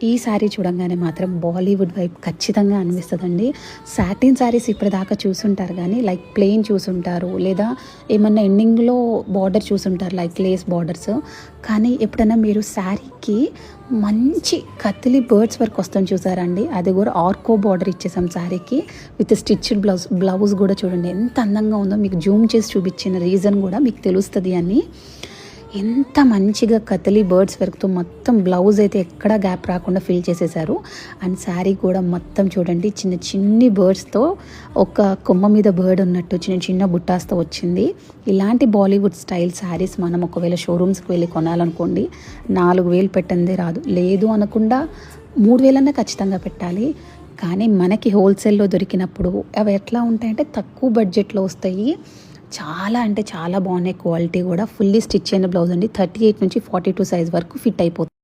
ఈ శారీ చూడంగానే మాత్రం బాలీవుడ్ వైపు ఖచ్చితంగా అనిపిస్తుందండి. సాటిన్ శారీస్ ఇప్పటిదాకా చూసుంటారు కానీ లైక్ ప్లెయిన్ చూసుంటారు, లేదా ఏమన్నా ఎండింగ్లో బార్డర్ చూసుంటారు లైక్ లేస్ బార్డర్స్. కానీ ఎప్పుడైనా మీరు శారీకి మంచి కత్తిలి బర్డ్స్ వర్క్ వస్తుంది చూసారండి, అది కూడా ఆర్కో బార్డర్ ఇచ్చేసాం శారీకి విత్ స్టిచ్డ్ బ్లౌజ్ కూడా చూడండి ఎంత అందంగా ఉందో. మీకు జూమ్ చేసి చూపించిన రీజన్ కూడా మీకు తెలుస్తుంది అని. ఎంత మంచిగా కతలి బర్డ్స్ వర్క్తో మొత్తం బ్లౌజ్ అయితే ఎక్కడా గ్యాప్ రాకుండా ఫిల్ చేసేసారు. అండ్ శారీ కూడా మొత్తం చూడండి చిన్న చిన్ని బర్డ్స్తో, ఒక కొమ్మ మీద బర్డ్ ఉన్నట్టు చిన్న చిన్న బుట్టాస్తో వచ్చింది. ఇలాంటి బాలీవుడ్ స్టైల్ శారీస్ మనం ఒకవేళ షోరూమ్స్కి వెళ్ళి కొనాలనుకోండి 4,000 పెట్టందే రాదు, లేదు అనకుండా 3,000 ఖచ్చితంగా పెట్టాలి. కానీ మనకి హోల్సేల్లో దొరికినప్పుడు అవి ఎట్లా ఉంటాయంటే తక్కువ బడ్జెట్లో వస్తాయి. చాలా అంటే చాలా బాగున్నాయి, క్వాలిటీ కూడా. ఫుల్లీ స్టిచ్ అయిన బ్లౌజ్ అండి. 38 నుంచి 42 సైజ్ వరకు ఫిట్ అయిపోతుంది.